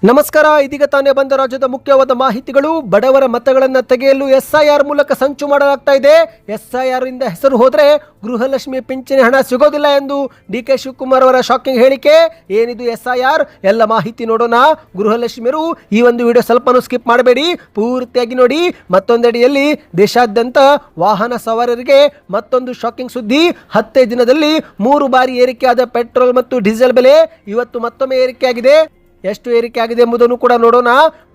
ನಮಸ್ಕಾರ. ಇದೀಗ ತಾನೇ ಬಂದ ರಾಜ್ಯದ ಮುಖ್ಯವಾದ ಮಾಹಿತಿಗಳು. ಬಡವರ ಮತಗಳನ್ನು ತೆಗೆಯಲು SIR ಮೂಲಕ ಸಂಚು ಮಾಡಲಾಗ್ತಾ ಇದೆ. SIR ಇಂದ ಹೆಸರು ಹೋದ್ರೆ ಗೃಹಲಕ್ಷ್ಮಿ ಪಿಂಚಣಿ ಹಣ ಸಿಗೋದಿಲ್ಲ ಎಂದು DK ಶಿವಕುಮಾರ್ ಅವರ ಶಾಕಿಂಗ್ ಹೇಳಿಕೆ. ಏನಿದು SIR ಎಲ್ಲ ಮಾಹಿತಿ ನೋಡೋಣ. ಗೃಹಲಕ್ಷ್ಮಿಯರು ಈ ಒಂದು ವಿಡಿಯೋ ಸ್ವಲ್ಪನೂ ಸ್ಕಿಪ್ ಮಾಡಬೇಡಿ, ಪೂರ್ತಿಯಾಗಿ ನೋಡಿ. ಮತ್ತೊಂದೆಡೆಯಲ್ಲಿ ದೇಶಾದ್ಯಂತ ವಾಹನ ಸವಾರರಿಗೆ ಮತ್ತೊಂದು ಶಾಕಿಂಗ್ ಸುದ್ದಿ. 10 ದಿನದಲ್ಲಿ 3 ಬಾರಿ ಏರಿಕೆಯಾದ ಪೆಟ್ರೋಲ್ ಮತ್ತು ಡೀಸೆಲ್ ಬೆಲೆ ಇವತ್ತು ಮತ್ತೊಮ್ಮೆ ಏರಿಕೆಯಾಗಿದೆ. ಎಷ್ಟು ಏರಿಕೆ ಆಗಿದೆ ಎಂಬುದನ್ನು ಕೂಡ ನೋಡೋಣ.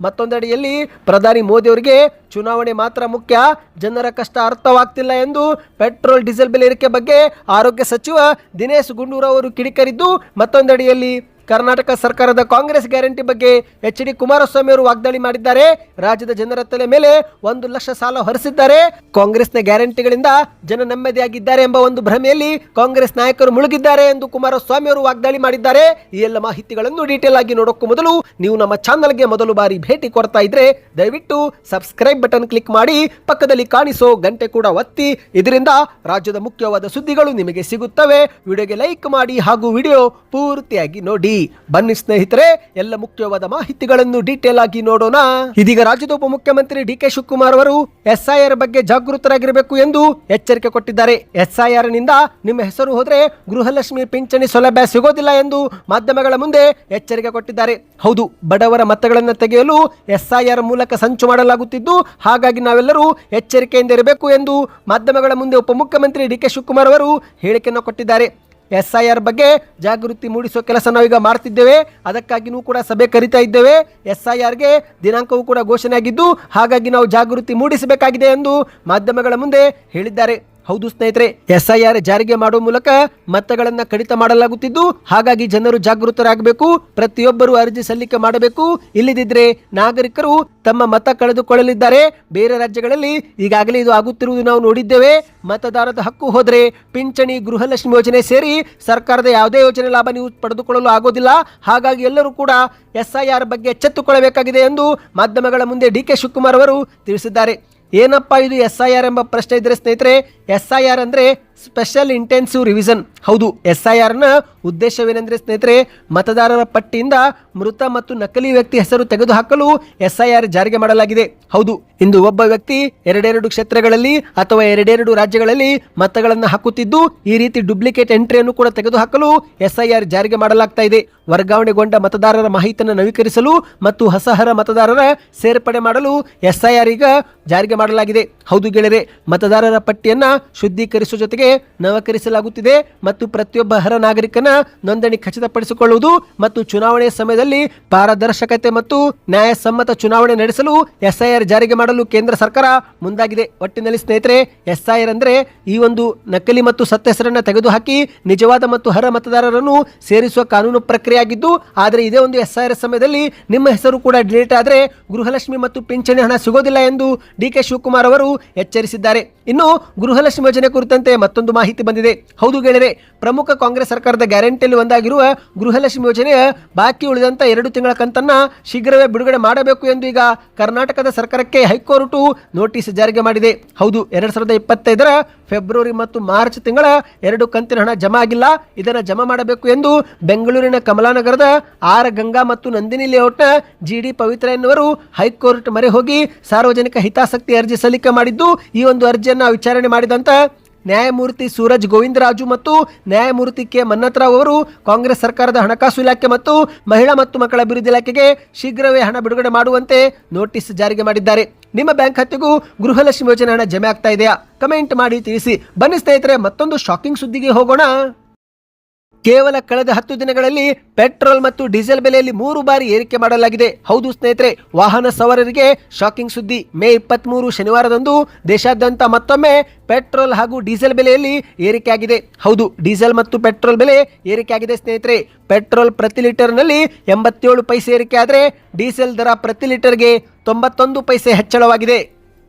ಮತ್ತೊಂದೆಡೆಯಲ್ಲಿ ಪ್ರಧಾನಿ ಮೋದಿ ಅವರಿಗೆ ಚುನಾವಣೆ ಮಾತ್ರ ಮುಖ್ಯ, ಜನರ ಕಷ್ಟ ಅರ್ಥವಾಗ್ತಿಲ್ಲ ಎಂದು ಪೆಟ್ರೋಲ್ ಡೀಸೆಲ್ ಬೆಲೆ ಏರಿಕೆ ಬಗ್ಗೆ ಆರೋಗ್ಯ ಸಚಿವ ದಿನೇಶ್ ಗುಂಡೂರಾವ್ ಅವರು ಕಿಡಿಕಾರಿದ್ದು, ಮತ್ತೊಂದೆಡೆಯಲ್ಲಿ ಕರ್ನಾಟಕ ಸರ್ಕಾರದ ಕಾಂಗ್ರೆಸ್ ಗ್ಯಾರಂಟಿ ಬಗ್ಗೆ HD ಕುಮಾರಸ್ವಾಮಿ ಅವರು ವಾಗ್ದಾಳಿ ಮಾಡಿದ್ದಾರೆ. ರಾಜ್ಯದ ಜನರ ತಲೆ ಮೇಲೆ 1 ಲಕ್ಷ ಸಾಲ ಹೊರಿಸಿದ್ದಾರೆ. ಕಾಂಗ್ರೆಸ್ನ ಗ್ಯಾರಂಟಿಗಳಿಂದ ಜನ ನೆಮ್ಮದಿಯಾಗಿದ್ದಾರೆ ಎಂಬ ಒಂದು ಭ್ರಮೆಯಲ್ಲಿ ಕಾಂಗ್ರೆಸ್ ನಾಯಕರು ಮುಳುಗಿದ್ದಾರೆ ಎಂದು ಕುಮಾರಸ್ವಾಮಿ ಅವರು ವಾಗ್ದಾಳಿ ಮಾಡಿದ್ದಾರೆ. ಈ ಎಲ್ಲ ಮಾಹಿತಿಗಳನ್ನು ಡೀಟೇಲ್ ಆಗಿ ನೋಡೋಕ್ಕೂ ಮೊದಲು ನೀವು ನಮ್ಮ ಚಾನಲ್ಗೆ ಮೊದಲು ಬಾರಿ ಭೇಟಿ ಕೊಡ್ತಾ ಇದ್ರೆ ದಯವಿಟ್ಟು ಸಬ್ಸ್ಕ್ರೈಬ್ ಬಟನ್ ಕ್ಲಿಕ್ ಮಾಡಿ, ಪಕ್ಕದಲ್ಲಿ ಕಾಣಿಸೋ ಗಂಟೆ ಕೂಡ ಒತ್ತಿ. ಇದರಿಂದ ರಾಜ್ಯದ ಮುಖ್ಯವಾದ ಸುದ್ದಿಗಳು ನಿಮಗೆ ಸಿಗುತ್ತವೆ. ವಿಡಿಯೋಗೆ ಲೈಕ್ ಮಾಡಿ ಹಾಗೂ ವಿಡಿಯೋ ಪೂರ್ತಿಯಾಗಿ ನೋಡಿ. ಬನ್ನಿ ಸ್ನೇಹಿತರೆ, ಎಲ್ಲ ಮುಖ್ಯವಾದ ಮಾಹಿತಿಗಳನ್ನು ಡೀಟೇಲ್ ಆಗಿ ನೋಡೋಣ. ಇದೀಗ ರಾಜ್ಯದ ಉಪಮುಖ್ಯಮಂತ್ರಿ DK ಶಿವಕುಮಾರ್ ಅವರು SIR ಬಗ್ಗೆ ಜಾಗೃತರಾಗಿರಬೇಕು ಎಂದು ಎಚ್ಚರಿಕೆ ಕೊಟ್ಟಿದ್ದಾರೆ. SIR ನಿಂದ ನಿಮ್ಮ ಹೆಸರು ಹೋದ್ರೆ ಗೃಹಲಕ್ಷ್ಮಿ ಪಿಂಚಣಿ ಸೌಲಭ್ಯ ಸಿಗೋದಿಲ್ಲ ಎಂದು ಮಾಧ್ಯಮಗಳ ಮುಂದೆ ಎಚ್ಚರಿಕೆ ಕೊಟ್ಟಿದ್ದಾರೆ. ಹೌದು, ಬಡವರ ಮತಗಳನ್ನು ತೆಗೆಯಲು SIR ಮೂಲಕ ಸಂಚು ಮಾಡಲಾಗುತ್ತಿದ್ದು, ಹಾಗಾಗಿ ನಾವೆಲ್ಲರೂ ಎಚ್ಚರಿಕೆಯಿಂದ ಇರಬೇಕು ಎಂದು ಮಾಧ್ಯಮಗಳ ಮುಂದೆ ಉಪಮುಖ್ಯಮಂತ್ರಿ DK ಶಿವಕುಮಾರ್ ಅವರು ಹೇಳಿಕೆಯನ್ನು ಕೊಟ್ಟಿದ್ದಾರೆ. SIR ಬಗ್ಗೆ ಜಾಗೃತಿ ಮೂಡಿಸುವ ಕೆಲಸ ನಾವೀಗ ಮಾಡ್ತಿದ್ದೇವೆ. ಅದಕ್ಕಾಗಿಯೂ ಕೂಡ ಸಭೆ ಕರೀತಾ ಇದ್ದೇವೆ. SIRಗೆ ದಿನಾಂಕವೂ ಕೂಡ ಘೋಷಣೆ ಆಗಿದ್ದು, ಹಾಗಾಗಿ ನಾವು ಜಾಗೃತಿ ಮೂಡಿಸಬೇಕಾಗಿದೆ ಎಂದು ಮಾಧ್ಯಮಗಳ ಮುಂದೆ ಹೇಳಿದ್ದಾರೆ. ಹೌದು ಸ್ನೇಹಿತರೆ, SIR ಜಾರಿಗೆ ಮಾಡುವ ಮೂಲಕ ಮತಗಳನ್ನು ಕಡಿತ ಮಾಡಲಾಗುತ್ತಿದ್ದು, ಹಾಗಾಗಿ ಜನರು ಜಾಗೃತರಾಗಬೇಕು. ಪ್ರತಿಯೊಬ್ಬರು ಅರ್ಜಿ ಸಲ್ಲಿಕೆ ಮಾಡಬೇಕು. ಇಲ್ಲದಿದ್ದರೆ ನಾಗರಿಕರು ತಮ್ಮ ಮತ ಕಳೆದುಕೊಳ್ಳಲಿದ್ದಾರೆ. ಬೇರೆ ರಾಜ್ಯಗಳಲ್ಲಿ ಈಗಾಗಲೇ ಇದು ಆಗುತ್ತಿರುವುದು ನಾವು ನೋಡಿದ್ದೇವೆ. ಮತದಾರದ ಹಕ್ಕು ಹೋದರೆ ಪಿಂಚಣಿ, ಗೃಹಲಕ್ಷ್ಮಿ ಯೋಜನೆ ಸೇರಿ ಸರ್ಕಾರದ ಯಾವುದೇ ಯೋಜನೆ ಲಾಭ ನೀವು ಪಡೆದುಕೊಳ್ಳಲು ಆಗೋದಿಲ್ಲ. ಹಾಗಾಗಿ ಎಲ್ಲರೂ ಕೂಡ SIR ಬಗ್ಗೆ ಎಚ್ಚೆತ್ತುಕೊಳ್ಳಬೇಕಾಗಿದೆ ಎಂದು ಮಾಧ್ಯಮಗಳ ಮುಂದೆ DK ಶಿವಕುಮಾರ್ ಅವರು ತಿಳಿಸಿದ್ದಾರೆ. ಏನಪ್ಪಾ ಇದು SIR ಎಂಬ ಪ್ರಶ್ನೆ ಇದ್ರೆ ಸ್ನೇಹಿತರೆ, SIR ಅಂದರೆ ಸ್ಪೆಷಲ್ ಇಂಟೆನ್ಸಿವ್ ರಿವಿಷನ್. ಹೌದು, SIRನ ಉದ್ದೇಶವೇನೆಂದರೆ ಸ್ನೇಹಿತರೆ, ಮತದಾರರ ಪಟ್ಟಿಯಿಂದ ಮೃತ ಮತ್ತು ನಕಲಿ ವ್ಯಕ್ತಿ ಹೆಸರು ತೆಗೆದುಹಾಕಲು SIR ಜಾರಿಗೆ ಮಾಡಲಾಗಿದೆ. ಹೌದು, ಇಂದು ಒಬ್ಬ ವ್ಯಕ್ತಿ 2 ಕ್ಷೇತ್ರಗಳಲ್ಲಿ ಅಥವಾ 2 ರಾಜ್ಯಗಳಲ್ಲಿ ಮತಗಳನ್ನು ಹಾಕುತ್ತಿದ್ದು, ಈ ರೀತಿ ಡುಪ್ಲಿಕೇಟ್ ಎಂಟ್ರಿಯನ್ನು ಕೂಡ ತೆಗೆದುಹಾಕಲು SIR ಜಾರಿಗೆ ಮಾಡಲಾಗ್ತಾ ಇದೆ. ವರ್ಗಾವಣೆಗೊಂಡ ಮತದಾರರ ಮಾಹಿತಿಯನ್ನು ನವೀಕರಿಸಲು ಮತ್ತು ಹೊಸಹರ ಮತದಾರರ ಸೇರ್ಪಡೆ ಮಾಡಲು SIR ಈಗ ಜಾರಿಗೆ ಮಾಡಲಾಗಿದೆ. ಹೌದು ಗೆಳೆಯರೆ, ಮತದಾರರ ಪಟ್ಟಿಯನ್ನ ಶುದ್ಧೀಕರಿಸುವ ಜೊತೆಗೆ ನವೀಕರಿಸಲಾಗುತ್ತಿದೆ ಮತ್ತು ಪ್ರತಿಯೊಬ್ಬ ಅರ್ಹ ನಾಗರಿಕನ ನೋಂದಣಿ ಖಚಿತಪಡಿಸಿಕೊಳ್ಳುವುದು ಮತ್ತು ಚುನಾವಣೆಯ ಸಮಯದಲ್ಲಿ ಪಾರದರ್ಶಕತೆ ಮತ್ತು ನ್ಯಾಯಸಮ್ಮತ ಚುನಾವಣೆ ನಡೆಸಲು SIR ಜಾರಿಗೆ ಮಾಡಲು ಕೇಂದ್ರ ಸರ್ಕಾರ ಮುಂದಾಗಿದೆ. ಒಟ್ಟಿನಲ್ಲಿ ಸ್ನೇಹಿತರೆ, SIR ಅಂದರೆ ಈ ಒಂದು ನಕಲಿ ಮತ್ತು ಸತ್ಯ ಹೆಸರನ್ನು ತೆಗೆದುಹಾಕಿ ನಿಜವಾದ ಮತ್ತು ಅರ್ಹ ಮತದಾರರನ್ನು ಸೇರಿಸುವ ಕಾನೂನು ಪ್ರಕ್ರಿಯೆ ಆಗಿದ್ದು, ಆದರೆ ಇದೇ ಒಂದು SIR ಸಮಯದಲ್ಲಿ ನಿಮ್ಮ ಹೆಸರು ಕೂಡ ಡಿಲೀಟ್ ಆದರೆ ಗೃಹಲಕ್ಷ್ಮಿ ಮತ್ತು ಪಿಂಚಣಿ ಹಣ ಸಿಗೋದಿಲ್ಲ ಎಂದು DK ಶಿವಕುಮಾರ್ ಅವರು ಎಚ್ಚರಿಸಿದ್ದಾರೆ. ಇನ್ನು ಗೃಹಲಕ್ಷ್ಮಿ ಯೋಜನೆ ಕುರಿತಂತೆ ಮತ್ತೊಂದು ಮಾಹಿತಿ ಬಂದಿದೆ. ಹೌದು ಗೆಳೆಯರೆ, ಪ್ರಮುಖ ಕಾಂಗ್ರೆಸ್ ಸರ್ಕಾರದ ಗ್ಯಾರಂಟಿಯಲ್ಲಿ ಒಂದಾಗಿರುವ ಗೃಹಲಕ್ಷ್ಮಿ ಯೋಜನೆಯ ಬಾಕಿ ಉಳಿದಂತ 2 ತಿಂಗಳ ಕಂತನ್ನ ಶೀಘ್ರವೇ ಬಿಡುಗಡೆ ಮಾಡಬೇಕು ಎಂದು ಈಗ ಕರ್ನಾಟಕದ ಸರ್ಕಾರಕ್ಕೆ ಹೈಕೋರ್ಟ್ ನೋಟಿಸ್ ಜಾರಿಗೆ ಮಾಡಿದೆ. ಹೌದು, 2025ರ ಫೆಬ್ರವರಿ ಮತ್ತು ಮಾರ್ಚ್ ತಿಂಗಳ 2 ಕಂತಿನ ಹಣ ಜಮಾ ಆಗಿಲ್ಲ. ಇದನ್ನು ಜಮಾ ಮಾಡಬೇಕು ಎಂದು ಬೆಂಗಳೂರಿನ ಕಮಲಾನಗರದ ಆರ್ ಗಂಗಾ ಮತ್ತು ನಂದಿನಿ ಲೇಔಟ್ನ GD ಪವಿತ್ರ ಎನ್ನುವರು ಹೈಕೋರ್ಟ್ ಮೊರೆ ಹೋಗಿ ಸಾರ್ವಜನಿಕ ಹಿತಾಸಕ್ತಿ ಅರ್ಜಿ ಸಲ್ಲಿಕೆ ಮಾಡಿದ್ದು, ಈ ಒಂದು ಅರ್ಜಿಯನ್ನು ವಿಚಾರಣೆ ಮಾಡಿದಂತ ನ್ಯಾಯಮೂರ್ತಿ ಸೂರಜ್ ಗೋವಿಂದರಾಜು ಮತ್ತು ನ್ಯಾಯಮೂರ್ತಿ K ಮನ್ನತ್ರಾವ್ ಅವರು ಕಾಂಗ್ರೆಸ್ ಸರ್ಕಾರದ ಹಣಕಾಸು ಇಲಾಖೆ ಮತ್ತು ಮಹಿಳಾ ಮತ್ತು ಮಕ್ಕಳ ಅಭಿವೃದ್ಧಿ ಇಲಾಖೆಗೆ ಶೀಘ್ರವೇ ಹಣ ಬಿಡುಗಡೆ ಮಾಡುವಂತೆ ನೋಟಿಸ್ ಜಾರಿಗೆ ಮಾಡಿದ್ದಾರೆ. ನಿಮ್ಮ ಬ್ಯಾಂಕ್ ಖಾತೆಗೂ ಗೃಹಲಕ್ಷ್ಮಿ ಯೋಜನೆ ಹಣ ಜಮೆ ಆಗ್ತಾ ಇದೆಯಾ? ಕಮೆಂಟ್ ಮಾಡಿ ತಿಳಿಸಿ. ಬನ್ನಿ ಸ್ನೇಹಿತರೆ, ಮತ್ತೊಂದು ಶಾಕಿಂಗ್ ಸುದ್ದಿಗೆ ಹೋಗೋಣ. ಕೇವಲ ಕಳೆದ 10 ದಿನಗಳಲ್ಲಿ ಪೆಟ್ರೋಲ್ ಮತ್ತು ಡೀಸೆಲ್ ಬೆಲೆಯಲ್ಲಿ 3 ಬಾರಿ ಏರಿಕೆ ಮಾಡಲಾಗಿದೆ. ಹೌದು ಸ್ನೇಹಿತರೆ, ವಾಹನ ಸವಾರರಿಗೆ ಶಾಕಿಂಗ್ ಸುದ್ದಿ. ಮೇ 23 ಶನಿವಾರದಂದು ದೇಶಾದ್ಯಂತ ಮತ್ತೊಮ್ಮೆ ಪೆಟ್ರೋಲ್ ಹಾಗೂ ಡೀಸೆಲ್ ಬೆಲೆಯಲ್ಲಿ ಏರಿಕೆಯಾಗಿದೆ. ಹೌದು, ಡೀಸೆಲ್ ಮತ್ತು ಪೆಟ್ರೋಲ್ ಬೆಲೆ ಏರಿಕೆಯಾಗಿದೆ ಸ್ನೇಹಿತರೆ. ಪೆಟ್ರೋಲ್ ಪ್ರತಿ ಲೀಟರ್ನಲ್ಲಿ 87 ಪೈಸೆ ಏರಿಕೆ ಆದರೆ ಡೀಸೆಲ್ ದರ ಪ್ರತಿ ಲೀಟರ್ಗೆ 91 ಪೈಸೆ ಹೆಚ್ಚಳವಾಗಿದೆ.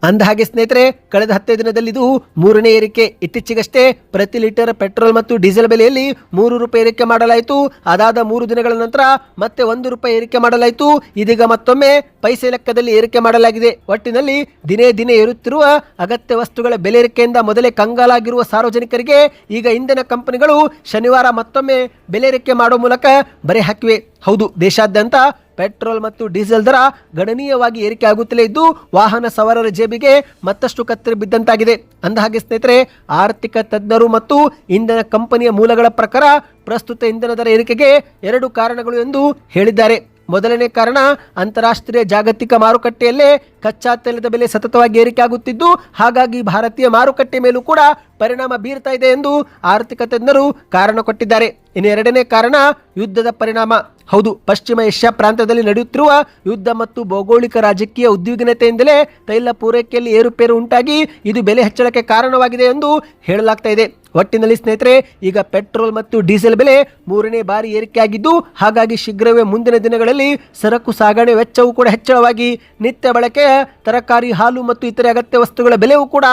ಅಂದಹಾಗೆ ಸ್ನೇಹಿತರೆ, ಕಳೆದ 10 ದಿನದಲ್ಲಿ ಇದು 3ನೇ ಏರಿಕೆ. ಇತ್ತೀಚೆಗಷ್ಟೇ ಪ್ರತಿ ಲೀಟರ್ ಪೆಟ್ರೋಲ್ ಮತ್ತು ಡೀಸೆಲ್ ಬೆಲೆಯಲ್ಲಿ 3 ರೂಪಾಯಿ ಏರಿಕೆ ಮಾಡಲಾಯಿತು. ಅದಾದ 3 ದಿನಗಳ ನಂತರ ಮತ್ತೆ 1 ರೂಪಾಯಿ ಏರಿಕೆ ಮಾಡಲಾಯಿತು. ಇದೀಗ ಮತ್ತೊಮ್ಮೆ ಪೈಸೆ ಲೆಕ್ಕದಲ್ಲಿ ಏರಿಕೆ ಮಾಡಲಾಗಿದೆ. ಒಟ್ಟಿನಲ್ಲಿ ದಿನೇ ದಿನೇ ಏರುತ್ತಿರುವ ಅಗತ್ಯ ವಸ್ತುಗಳ ಬೆಲೆ ಏರಿಕೆಯಿಂದ ಮೊದಲೇ ಕಂಗಾಲಾಗಿರುವ ಸಾರ್ವಜನಿಕರಿಗೆ ಈಗ ಇಂಧನ ಕಂಪನಿಗಳು ಶನಿವಾರ ಮತ್ತೊಮ್ಮೆ ಬೆಲೆ ಏರಿಕೆ ಮಾಡುವ ಮೂಲಕ ಬರೆ ಹಾಕಿವೆ. ಹೌದು, ದೇಶಾದ್ಯಂತ ಪೆಟ್ರೋಲ್ ಮತ್ತು ಡೀಸೆಲ್ ದರ ಗಣನೀಯವಾಗಿ ಏರಿಕೆ ಆಗುತ್ತಲೇ ಇದ್ದು ವಾಹನ ಸವಾರರ ಜೇಬಿಗೆ ಮತ್ತಷ್ಟು ಕತ್ತರಿ ಬಿದ್ದಂತಾಗಿದೆ. ಅಂದಹಾಗೆ ಸ್ನೇಹಿತರೆ, ಆರ್ಥಿಕ ತಜ್ಞರು ಮತ್ತು ಇಂಧನ ಕಂಪನಿಯ ಮೂಲಗಳ ಪ್ರಕಾರ ಪ್ರಸ್ತುತ ಇಂಧನ ದರ ಏರಿಕೆಗೆ 2 ಕಾರಣಗಳು ಎಂದು ಹೇಳಿದ್ದಾರೆ. ಮೊದಲನೇ ಕಾರಣ, ಅಂತಾರಾಷ್ಟ್ರೀಯ ಜಾಗತಿಕ ಮಾರುಕಟ್ಟೆಯಲ್ಲೇ ಕಚ್ಚಾ ತೈಲದ ಬೆಲೆ ಸತತವಾಗಿ ಏರಿಕೆ ಆಗುತ್ತಿದ್ದು ಹಾಗಾಗಿ ಭಾರತೀಯ ಮಾರುಕಟ್ಟೆ ಮೇಲೂ ಕೂಡ ಪರಿಣಾಮ ಬೀರ್ತಾ ಇದೆ ಎಂದು ಆರ್ಥಿಕ ತಜ್ಞರು ಕಾರಣ ಕೊಟ್ಟಿದ್ದಾರೆ. ಇನ್ನು ಎರಡನೇ ಕಾರಣ ಯುದ್ಧದ ಪರಿಣಾಮ. ಹೌದು, ಪಶ್ಚಿಮ ಏಷ್ಯಾ ಪ್ರಾಂತ್ಯದಲ್ಲಿ ನಡೆಯುತ್ತಿರುವ ಯುದ್ಧ ಮತ್ತು ಭೌಗೋಳಿಕ ರಾಜಕೀಯ ಉದ್ವಿಗ್ನತೆಯಿಂದಲೇ ತೈಲ ಪೂರೈಕೆಯಲ್ಲಿ ಏರುಪೇರು ಉಂಟಾಗಿ ಇದು ಬೆಲೆ ಹೆಚ್ಚಳಕ್ಕೆ ಕಾರಣವಾಗಿದೆ ಎಂದು ಹೇಳಲಾಗ್ತಾ ಇದೆ. ಒಟ್ಟಿನಲ್ಲಿ ಸ್ನೇಹಿತರೆ, ಈಗ ಪೆಟ್ರೋಲ್ ಮತ್ತು ಡೀಸೆಲ್ ಬೆಲೆ 3ನೇ ಬಾರಿ ಏರಿಕೆಯಾಗಿದ್ದು ಹಾಗಾಗಿ ಶೀಘ್ರವೇ ಮುಂದಿನ ದಿನಗಳಲ್ಲಿ ಸರಕು ಸಾಗಣೆ ವೆಚ್ಚವೂ ಕೂಡ ಹೆಚ್ಚಳವಾಗಿ ನಿತ್ಯ ಬಳಕೆಯ ತರಕಾರಿ, ಹಾಲು ಮತ್ತು ಇತರೆ ಅಗತ್ಯ ವಸ್ತುಗಳ ಬೆಲೆಯೂ ಕೂಡ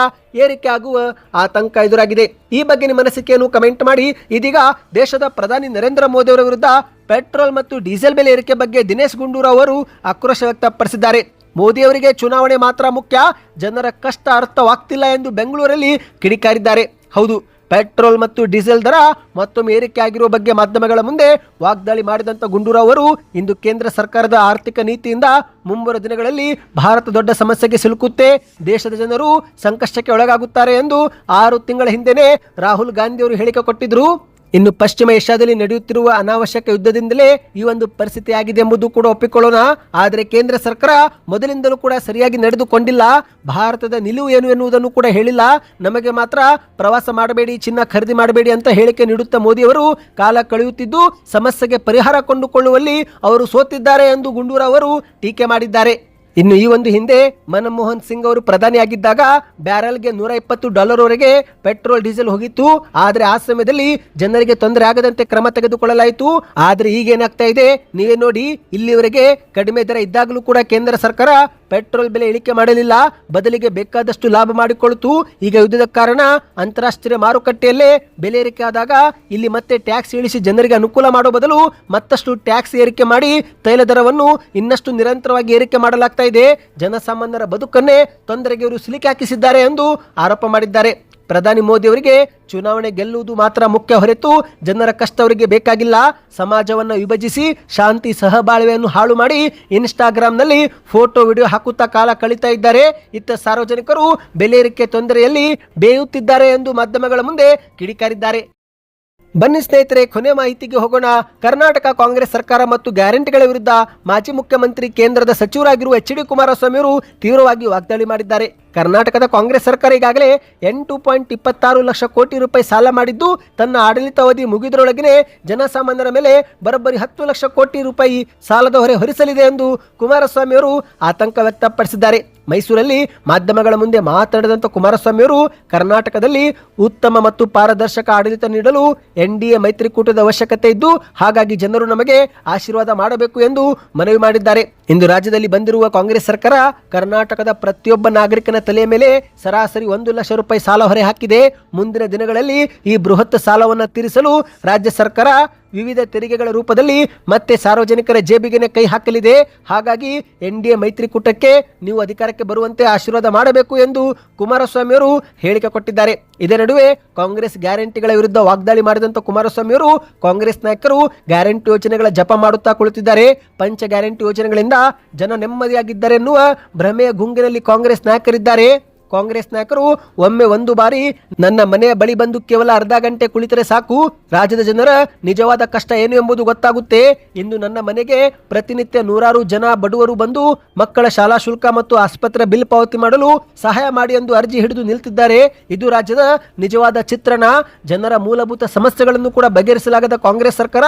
ಏರಿಕೆ ಆಗುವ ಆತಂಕ ಎದುರಾಗಿದೆ. ಈ ಬಗ್ಗೆ ನಿಮ್ಮ ಅನಿಸಿಕೆಯನ್ನು ಕಮೆಂಟ್ ಮಾಡಿ. ಇದೀಗ ದೇಶದ ಪ್ರಧಾನಿ ನರೇಂದ್ರ ಮೋದಿ ಅವರ ವಿರುದ್ಧ ಪೆಟ್ರೋಲ್ ಮತ್ತು ಡೀಸೆಲ್ ಬೆಲೆ ಏರಿಕೆ ಬಗ್ಗೆ ದಿನೇಶ್ ಗುಂಡೂರಾವ್ ಅವರು ಆಕ್ರೋಶ ವ್ಯಕ್ತಪಡಿಸಿದ್ದಾರೆ. ಮೋದಿ ಅವರಿಗೆ ಚುನಾವಣೆ ಮಾತ್ರ ಮುಖ್ಯ, ಜನರ ಕಷ್ಟ ಅರ್ಥವಾಗ್ತಿಲ್ಲ ಎಂದು ಬೆಂಗಳೂರಲ್ಲಿ ಕಿಡಿಕಾರಿದ್ದಾರೆ. ಹೌದು, ಪೆಟ್ರೋಲ್ ಮತ್ತು ಡೀಸೆಲ್ ದರ ಮತ್ತೊಮ್ಮೆ ಏರಿಕೆ ಆಗಿರುವ ಬಗ್ಗೆ ಮಾಧ್ಯಮಗಳ ಮುಂದೆ ವಾಗ್ದಾಳಿ ಮಾಡಿದಂಥ ಗುಂಡೂರಾವ್ ಅವರು ಇಂದು ಕೇಂದ್ರ ಸರ್ಕಾರದ ಆರ್ಥಿಕ ನೀತಿಯಿಂದ ಮುಂಬರುವ ದಿನಗಳಲ್ಲಿ ಭಾರತ ದೊಡ್ಡ ಸಮಸ್ಯೆಗೆ ಸಿಲುಕುತ್ತೆ, ದೇಶದ ಜನರು ಸಂಕಷ್ಟಕ್ಕೆ ಒಳಗಾಗುತ್ತಾರೆ ಎಂದು 6 ತಿಂಗಳ ಹಿಂದೆನೇ ರಾಹುಲ್ ಗಾಂಧಿ ಅವರು ಹೇಳಿಕೆ ಕೊಟ್ಟಿದ್ರು. ಇನ್ನು ಪಶ್ಚಿಮ ಏಷ್ಯಾದಲ್ಲಿ ನಡೆಯುತ್ತಿರುವ ಅನಾವಶ್ಯಕ ಯುದ್ಧದಿಂದಲೇ ಈ ಒಂದು ಪರಿಸ್ಥಿತಿ ಆಗಿದೆ ಎಂಬುದು ಕೂಡ ಒಪ್ಪಿಕೊಳ್ಳೋಣ. ಆದರೆ ಕೇಂದ್ರ ಸರ್ಕಾರ ಮೊದಲಿಂದಲೂ ಕೂಡ ಸರಿಯಾಗಿ ನಡೆದುಕೊಂಡಿಲ್ಲ. ಭಾರತದ ನಿಲುವು ಏನು ಎನ್ನುವುದನ್ನು ಕೂಡ ಹೇಳಿಲ್ಲ. ನಮಗೆ ಮಾತ್ರ ಪ್ರವಾಸ ಮಾಡಬೇಡಿ, ಚಿನ್ನ ಖರೀದಿ ಮಾಡಬೇಡಿ ಅಂತ ಹೇಳಿಕೆ ನೀಡುತ್ತಾ ಮೋದಿ ಅವರು ಕಾಲ ಕಳೆಯುತ್ತಿದ್ದು ಸಮಸ್ಯೆಗೆ ಪರಿಹಾರ ಕಂಡುಕೊಳ್ಳುವಲ್ಲಿ ಅವರು ಸೋತಿದ್ದಾರೆ ಎಂದು ಗುಂಡೂರಾವ್ ಅವರು ಟೀಕೆ ಮಾಡಿದ್ದಾರೆ. ಇನ್ನು ಈ ಒಂದು ಹಿಂದೆ ಮನಮೋಹನ್ ಸಿಂಗ್ ಅವರು ಪ್ರಧಾನಿಯಾಗಿದ್ದಾಗ ಬ್ಯಾರಲ್ಗೆ $120 ಪೆಟ್ರೋಲ್ ಡೀಸೆಲ್ ಹೋಗಿತ್ತು. ಆದರೆ ಆ ಸಮಯದಲ್ಲಿ ಜನರಿಗೆ ತೊಂದರೆ ಆಗದಂತೆ ಕ್ರಮ ತೆಗೆದುಕೊಳ್ಳಲಾಯಿತು. ಆದರೆ ಈಗೇನಾಗ್ತಾ ಇದೆ ನೀವೇ ನೋಡಿ, ಇಲ್ಲಿವರೆಗೆ ಕಡಿಮೆ ದರ ಇದ್ದಾಗಲೂ ಕೂಡ ಕೇಂದ್ರ ಸರ್ಕಾರ ಪೆಟ್ರೋಲ್ ಬೆಲೆ ಇಳಿಕೆ ಮಾಡಲಿಲ್ಲ, ಬದಲಿಗೆ ಬೇಕಾದಷ್ಟು ಲಾಭ ಮಾಡಿಕೊಳ್ಳುತ್ತು. ಈಗ ಯುದ್ಧದ ಕಾರಣ ಅಂತಾರಾಷ್ಟ್ರೀಯ ಮಾರುಕಟ್ಟೆಯಲ್ಲೇ ಬೆಲೆ ಏರಿಕೆ ಆದಾಗ ಇಲ್ಲಿ ಮತ್ತೆ ಟ್ಯಾಕ್ಸ್ ಇಳಿಸಿ ಜನರಿಗೆ ಅನುಕೂಲ ಮಾಡೋ ಬದಲು ಮತ್ತಷ್ಟು ಟ್ಯಾಕ್ಸ್ ಏರಿಕೆ ಮಾಡಿ ತೈಲ ದರವನ್ನು ಇನ್ನಷ್ಟು ನಿರಂತರವಾಗಿ ಏರಿಕೆ ಮಾಡಲಾಗ್ತಾ ಇದೆ. ಜನಸಾಮಾನ್ಯರ ಬದುಕನ್ನೇ ತೊಂದರೆಗೆ ಇವರು ಸಿಲುಕಿ ಹಾಕಿಸಿದ್ದಾರೆ ಎಂದು ಆರೋಪ ಮಾಡಿದ್ದಾರೆ. ಪ್ರಧಾನಿ ಮೋದಿ ಅವರಿಗೆ ಚುನಾವಣೆ ಗೆಲ್ಲುವುದು ಮಾತ್ರ ಮುಖ್ಯ ಹೊರತು ಜನರ ಕಷ್ಟ ಅವರಿಗೆ ಬೇಕಾಗಿಲ್ಲ. ಸಮಾಜವನ್ನು ವಿಭಜಿಸಿ ಶಾಂತಿ ಸಹಬಾಳ್ವೆಯನ್ನು ಹಾಳು ಮಾಡಿ ಇನ್ಸ್ಟಾಗ್ರಾಂನಲ್ಲಿ ಫೋಟೋ ವಿಡಿಯೋ ಹಾಕುತ್ತಾ ಕಾಲ ಕಳೀತಾ ಇದ್ದಾರೆ. ಇತ್ತ ಸಾರ್ವಜನಿಕರು ಬೆಲೆ ಏರಿಕೆ ತೊಂದರೆಯಲ್ಲಿ ಬೇಯುತ್ತಿದ್ದಾರೆ ಎಂದು ಮಾಧ್ಯಮಗಳ ಮುಂದೆ ಕಿಡಿಕಾರಿದ್ದಾರೆ. ಬನ್ನಿ ಸ್ನೇಹಿತರೆ, ಕೊನೆ ಮಾಹಿತಿಗೆ ಹೋಗೋಣ. ಕರ್ನಾಟಕ ಕಾಂಗ್ರೆಸ್ ಸರ್ಕಾರ ಮತ್ತು ಗ್ಯಾರಂಟಿಗಳ ವಿರುದ್ಧ ಮಾಜಿ ಮುಖ್ಯಮಂತ್ರಿ ಕೇಂದ್ರದ ಸಚಿವರಾಗಿರುವ HD ಕುಮಾರಸ್ವಾಮಿ ಅವರು ತೀವ್ರವಾಗಿ ವಾಗ್ದಾಳಿ ಮಾಡಿದ್ದಾರೆ. ಕರ್ನಾಟಕದ ಕಾಂಗ್ರೆಸ್ ಸರ್ಕಾರ ಈಗಾಗಲೇ 8.26 ಲಕ್ಷ ಕೋಟಿ ರೂಪಾಯಿ ಸಾಲ ಮಾಡಿದ್ದು ತನ್ನ ಆಡಳಿತಾವಧಿ ಮುಗಿದರೊಳಗಿನೇ ಜನಸಾಮಾನ್ಯರ ಮೇಲೆ ಬರೋಬ್ಬರಿ 10 ಲಕ್ಷ ಕೋಟಿ ರೂಪಾಯಿ ಸಾಲದ ಹೊರೆ ಹೊರಿಸಲಿದೆ ಎಂದು ಕುಮಾರಸ್ವಾಮಿ ಅವರು ಆತಂಕ ವ್ಯಕ್ತಪಡಿಸಿದ್ದಾರೆ. ಮೈಸೂರಲ್ಲಿ ಮಾಧ್ಯಮಗಳ ಮುಂದೆ ಮಾತನಾಡಿದಂಥ ಕುಮಾರಸ್ವಾಮಿ ಅವರು ಕರ್ನಾಟಕದಲ್ಲಿ ಉತ್ತಮ ಮತ್ತು ಪಾರದರ್ಶಕ ಆಡಳಿತ ನೀಡಲು NDA ಮೈತ್ರಿಕೂಟದ ಅವಶ್ಯಕತೆ ಇದ್ದು ಹಾಗಾಗಿ ಜನರು ನಮಗೆ ಆಶೀರ್ವಾದ ಮಾಡಬೇಕು ಎಂದು ಮನವಿ ಮಾಡಿದ್ದಾರೆ. ಇಂದು ರಾಜ್ಯದಲ್ಲಿ ಬಂದಿರುವ ಕಾಂಗ್ರೆಸ್ ಸರ್ಕಾರ ಕರ್ನಾಟಕದ ಪ್ರತಿಯೊಬ್ಬ ನಾಗರಿಕನ ತಲೆಯ ಮೇಲೆ ಸರಾಸರಿ 1 ಲಕ್ಷ ರೂಪಾಯಿ ಸಾಲ ಹೊರೆ ಹಾಕಿದೆ. ಮುಂದಿನ ದಿನಗಳಲ್ಲಿ ಈ ಬೃಹತ್ ಸಾಲವನ್ನು ತೀರಿಸಲು ರಾಜ್ಯ ಸರ್ಕಾರ ವಿವಿಧ ತೆರಿಗೆಗಳ ರೂಪದಲ್ಲಿ ಮತ್ತೆ ಸಾರ್ವಜನಿಕರ ಜೇಬಿಗೆ ಕೈ ಹಾಕಲಿದೆ. ಹಾಗಾಗಿ NDA ಮೈತ್ರಿಕೂಟಕ್ಕೆ ನೀವು ಅಧಿಕಾರಕ್ಕೆ ಬರುವಂತೆ ಆಶೀರ್ವಾದ ಮಾಡಬೇಕು ಎಂದು ಕುಮಾರಸ್ವಾಮಿ ಅವರು ಹೇಳಿಕೆ ಕೊಟ್ಟಿದ್ದಾರೆ. ಇದೇ ನಡುವೆ ಕಾಂಗ್ರೆಸ್ ಗ್ಯಾರಂಟಿಗಳ ವಿರುದ್ಧ ವಾಗ್ದಾಳಿ ಮಾಡಿದಂಥ ಕುಮಾರಸ್ವಾಮಿ ಅವರು ಕಾಂಗ್ರೆಸ್ ನಾಯಕರು ಗ್ಯಾರಂಟಿ ಯೋಜನೆಗಳ ಜಪ ಮಾಡುತ್ತಾ ಕುಳಿತಿದ್ದಾರೆ. ಪಂಚ ಗ್ಯಾರಂಟಿ ಯೋಜನೆಗಳಿಂದ ಜನ ನೆಮ್ಮದಿಯಾಗಿದ್ದಾರೆ ಎನ್ನುವ ಭ್ರಮೆಯ ಗುಂಗಿನಲ್ಲಿ ಕಾಂಗ್ರೆಸ್ ನಾಯಕರಿದ್ದಾರೆ. ಕಾಂಗ್ರೆಸ್ ನಾಯಕರು ಒಮ್ಮೆ ಒಂದು ಬಾರಿ ನನ್ನ ಮನೆಯ ಬಳಿ ಬಂದು ಕೇವಲ ಅರ್ಧ ಗಂಟೆ ಕುಳಿತರೆ ಸಾಕು, ರಾಜ್ಯದ ಜನರ ನಿಜವಾದ ಕಷ್ಟ ಏನು ಎಂಬುದು ಗೊತ್ತಾಗುತ್ತೆ. ಇಂದು ನನ್ನ ಮನೆಗೆ ಪ್ರತಿನಿತ್ಯ 100 ಜನ ಬಡವರು ಬಂದು ಮಕ್ಕಳ ಶಾಲಾ ಶುಲ್ಕ ಮತ್ತು ಆಸ್ಪತ್ರೆ ಬಿಲ್ ಪಾವತಿ ಮಾಡಲು ಸಹಾಯ ಮಾಡಿ ಎಂದು ಅರ್ಜಿ ಹಿಡಿದು ನಿಲ್ತಿದ್ದಾರೆ. ಇದು ರಾಜ್ಯದ ನಿಜವಾದ ಚಿತ್ರಣ. ಜನರ ಮೂಲಭೂತ ಸಮಸ್ಯೆಗಳನ್ನು ಕೂಡ ಬಗೆಹರಿಸಲಾಗದ ಕಾಂಗ್ರೆಸ್ ಸರ್ಕಾರ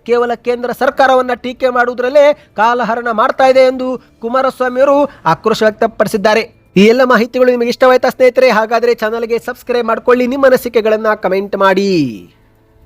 ಕೇವಲ ಕೇಂದ್ರ ಸರ್ಕಾರವನ್ನ ಟೀಕೆ ಮಾಡುವುದರಲ್ಲೇ ಕಾಲಹರಣ ಮಾಡ್ತಾ ಇದೆ ಎಂದು ಕುಮಾರಸ್ವಾಮಿ ಅವರು ಆಕ್ರೋಶ ವ್ಯಕ್ತಪಡಿಸಿದ್ದಾರೆ. ಈ ಎಲ್ಲ ಮಾಹಿತಿಗಳು ನಿಮಗೆ ಇಷ್ಟವಾಯ್ತಾ ಸ್ನೇಹಿತರೆ? ಹಾಗಾದರೆ ಚಾನಲ್ಗೆ ಸಬ್ಸ್ಕ್ರೈಬ್ ಮಾಡ್ಕೊಳ್ಳಿ, ನಿಮ್ಮ ಅನಿಸಿಕೆಗಳನ್ನು ಕಮೆಂಟ್ ಮಾಡಿ.